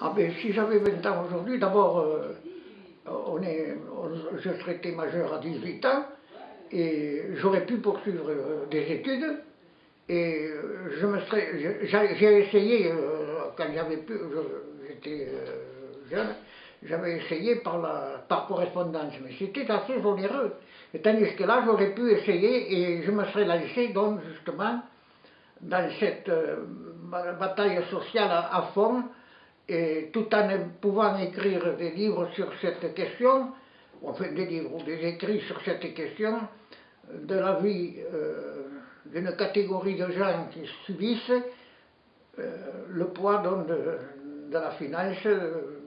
Ah ben, si j'avais 20 ans aujourd'hui, d'abord, je serais été majeur à 18 ans et j'aurais pu poursuivre des études. Et j'ai essayé, quand j'étais jeune, j'avais essayé par correspondance, mais c'était assez onéreux. Et tandis que là, j'aurais pu essayer et je me serais lancé donc justement dans cette bataille sociale à fond, et tout en pouvant écrire des livres sur cette question, enfin des livres ou des écrits sur cette question de la vie d'une catégorie de gens qui subissent le poids donc, de la finance,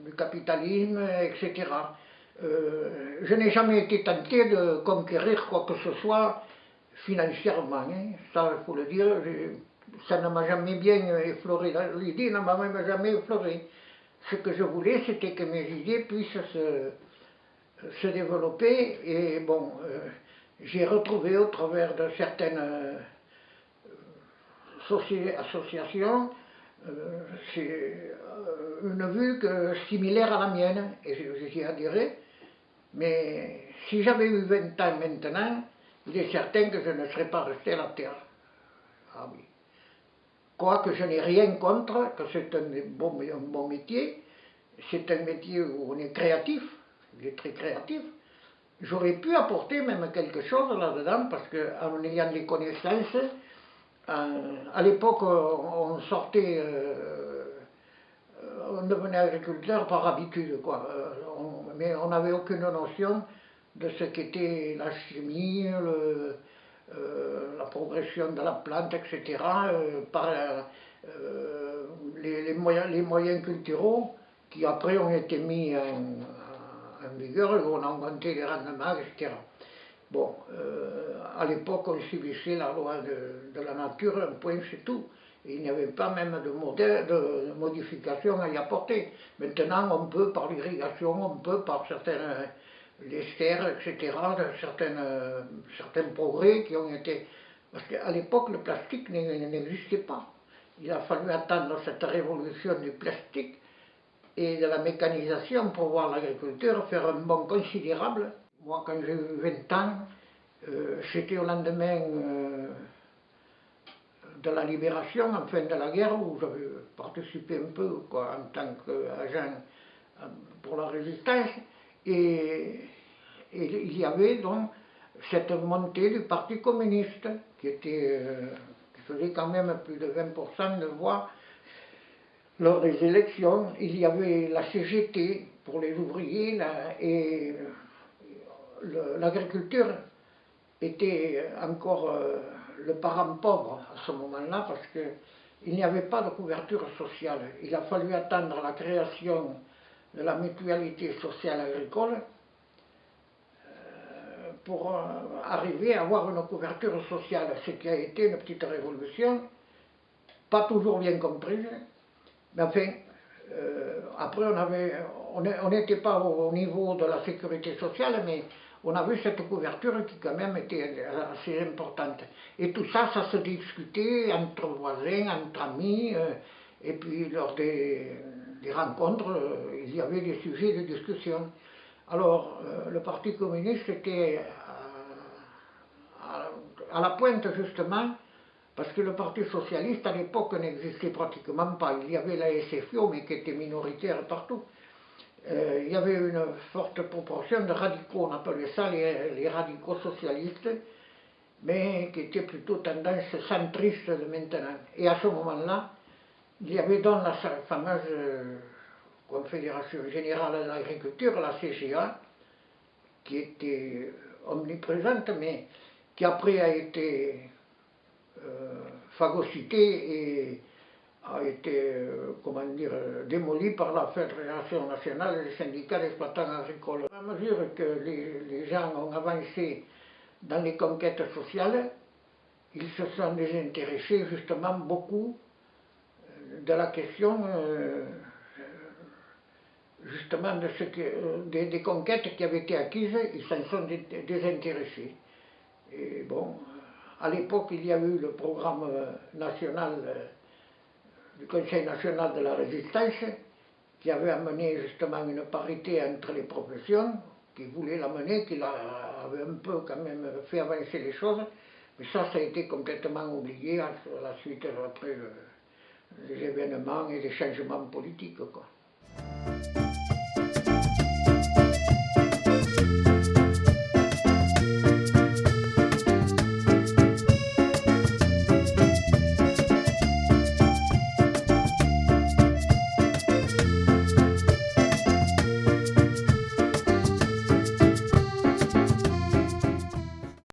du capitalisme, etc. Je n'ai jamais été tenté de conquérir quoi que ce soit financièrement, hein. Ça il faut le dire, ça ne m'a jamais bien effleuré, l'idée ne m'a même jamais effleuré. Ce que je voulais, c'était que mes idées puissent se développer, et bon, j'ai retrouvé au travers de certaines associations, c'est une vue similaire à la mienne, et j'y adhéré. Mais si j'avais eu 20 ans maintenant, il est certain que je ne serais pas resté à la terre. Ah oui. Quoique je n'ai rien contre, que c'est un bon métier, c'est un métier où on est créatif, il est très créatif. J'aurais pu apporter même quelque chose là-dedans, parce qu'en ayant des connaissances, à l'époque on sortait, on devenait agriculteur par habitude, quoi. Mais on n'avait aucune notion de ce qu'était la chimie, la progression de la plante, etc., par les moyens culturaux qui après ont été mis en vigueur, où on a augmenté les rendements, etc. Bon, à l'époque, on subissait la loi de la nature, un point, c'est tout. Et il n'y avait pas même de modification à y apporter. Maintenant, on peut, par l'irrigation, on peut, par les serres, etc., certains progrès qui ont été... Parce qu'à l'époque, le plastique n'existait pas. Il a fallu attendre cette révolution du plastique et de la mécanisation pour voir l'agriculture faire un bond considérable. Moi, quand j'ai eu 20 ans, c'était au lendemain de la libération, en fin de la guerre, où j'avais participé un peu, quoi, en tant qu'agent pour la résistance. Et il y avait donc cette montée du Parti communiste qui faisait quand même plus de 20% de voix lors des élections. Il y avait la CGT pour les ouvriers, et l'agriculture était encore le parent pauvre à ce moment-là, parce qu'il n'y avait pas de couverture sociale. Il a fallu attendre la création de la mutualité sociale agricole pour arriver à avoir une couverture sociale, ce qui a été une petite révolution, pas toujours bien comprise, mais enfin, après on n'était pas au niveau de la sécurité sociale, mais on avait cette couverture qui quand même était assez importante. Et tout ça, ça se discutait entre voisins, entre amis, et puis lors des rencontres, il y avait des sujets de discussion. Alors, le Parti communiste était à la pointe justement, parce que le Parti socialiste à l'époque n'existait pratiquement pas. Il y avait la SFIO, mais qui était minoritaire partout. Il y avait une forte proportion de radicaux, on appelait ça les radicaux socialistes, mais qui étaient plutôt tendance centriste de maintenant. Et à ce moment-là, il y avait donc la fameuse Confédération Générale de l'Agriculture, la CGA, qui était omniprésente, mais qui après a été phagocytée et a été, comment dire, démolie par la Fédération nationale des syndicats d'exploitants agricoles. À mesure que les gens ont avancé dans les conquêtes sociales, ils se sont désintéressés justement beaucoup de la question justement des conquêtes qui avaient été acquises. Ils s'en sont désintéressés. Et bon, à l'époque, il y a eu le programme national du Conseil national de la résistance, qui avait amené justement une parité entre les professions, qui voulait l'amener, qui avait un peu quand même fait avancer les choses. Mais ça a été complètement oublié à la suite, après les événements et les changements politiques, quoi.